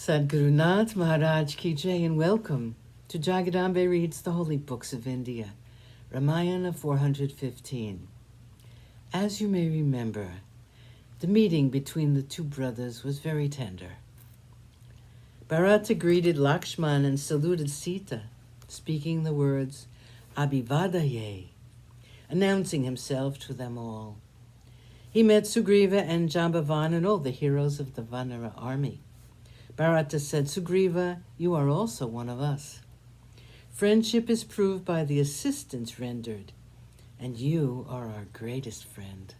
Sadhguru Nath Maharaj Ki Jai, and welcome to Jagadambe Reads the Holy Books of India, Ramayana415. As you may remember, the meeting between the two brothers was very tender. Bharata greeted Lakshman and saluted Sita, speaking the words, Abhivadaye, announcing himself to them all. He met Sugriva and Jambavan and all the heroes of the Vanara army. Bharata said, Sugriva, you are also one of us. Friendship is proved by the assistance rendered, and you are our greatest friend.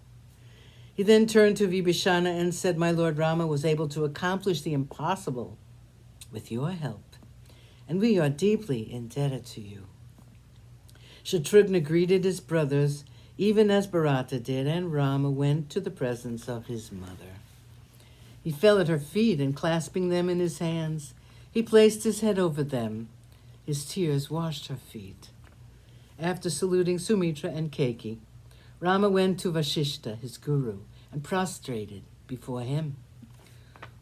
He then turned to Vibhishana and said, my Lord Rama was able to accomplish the impossible with your help, and we are deeply indebted to you. Shatrughna greeted his brothers, even as Bharata did, and Rama went to the presence of his mother. He fell at her feet, and clasping them in his hands, he placed his head over them. His tears washed her feet. After saluting Sumitra and Keki, Rama went to Vashishta, his guru, and prostrated before him.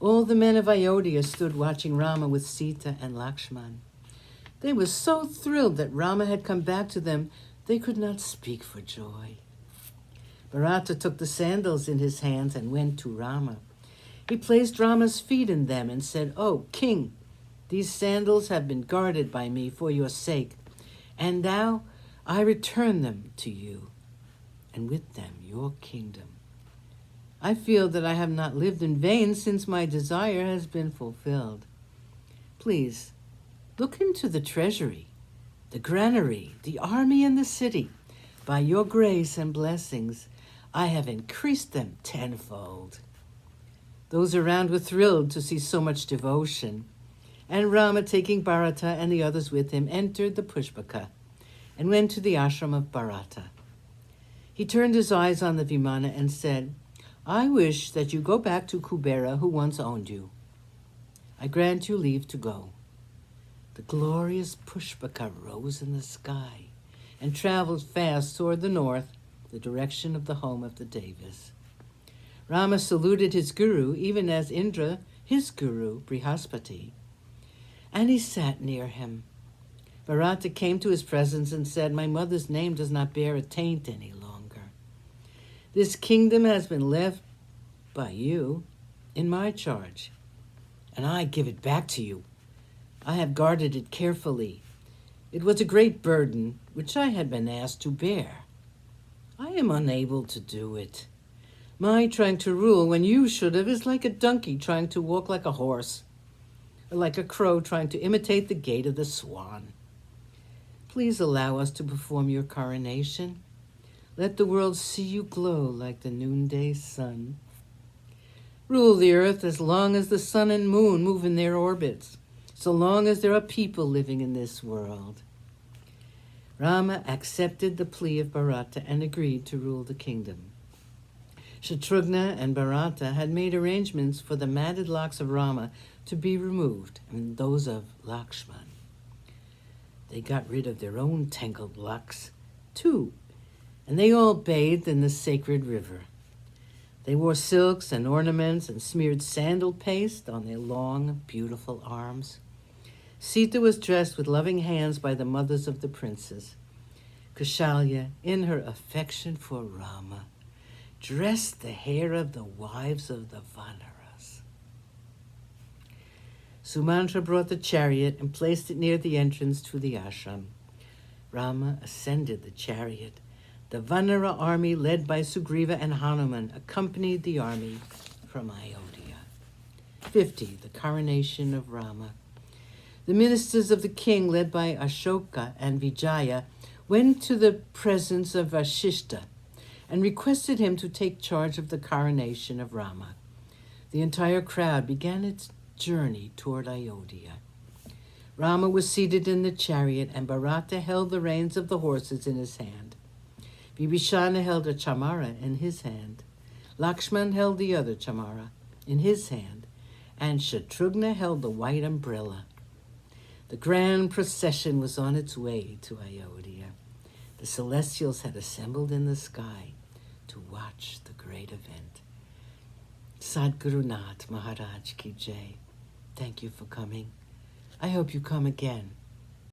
All the men of Ayodhya stood watching Rama with Sita and Lakshman. They were so thrilled that Rama had come back to them, they could not speak for joy. Bharata took the sandals in his hands and went to Rama. He placed Rama's feet in them and said, O king, these sandals have been guarded by me for your sake, and now I return them to you, and with them your kingdom. I feel that I have not lived in vain since my desire has been fulfilled. Please, look into the treasury, the granary, the army, and the city. By your grace and blessings, I have increased them tenfold. Those around were thrilled to see so much devotion, and Rama, taking Bharata and the others with him, entered the Pushpaka and went to the ashram of Bharata. He turned his eyes on the Vimana and said, I wish that you go back to Kubera, who once owned you. I grant you leave to go. The glorious Pushpaka rose in the sky and traveled fast toward the north, the direction of the home of the Devas. Rama saluted his guru, even as Indra, his guru, Brihaspati, and he sat near him. Bharata came to his presence and said, my mother's name does not bear a taint any longer. This kingdom has been left by you in my charge, and I give it back to you. I have guarded it carefully. It was a great burden which I had been asked to bear. I am unable to do it. My trying to rule when you should have is like a donkey trying to walk like a horse, or like a crow trying to imitate the gait of the swan. Please allow us to perform your coronation. Let the world see you glow like the noonday sun. Rule the earth as long as the sun and moon move in their orbits, so long as there are people living in this world. Rama accepted the plea of Bharata and agreed to rule the kingdom. Shatrughna and Bharata had made arrangements for the matted locks of Rama to be removed, and those of Lakshman. They got rid of their own tangled locks, too, and they all bathed in the sacred river. They wore silks and ornaments and smeared sandal paste on their long, beautiful arms. Sita was dressed with loving hands by the mothers of the princes. Kaushalya, in her affection for Rama, dressed the hair of the wives of the Vanaras. Sumantra brought the chariot and placed it near the entrance to the ashram. Rama ascended the chariot. The Vanara army, led by Sugriva and Hanuman, accompanied the army from Ayodhya. 50. The coronation of Rama. The ministers of the king, led by Ashoka and Vijaya, went to the presence of Vashishta and requested him to take charge of the coronation of Rama. The entire crowd began its journey toward Ayodhya. Rama was seated in the chariot, and Bharata held the reins of the horses in his hand. Vibhishana held a chamara in his hand. Lakshman held the other chamara in his hand, and Shatrughna held the white umbrella. The grand procession was on its way to Ayodhya. The celestials had assembled in the sky to watch the great event. Sadhguru Nath Maharaj Ki Jai. thank you for coming. I hope you come again.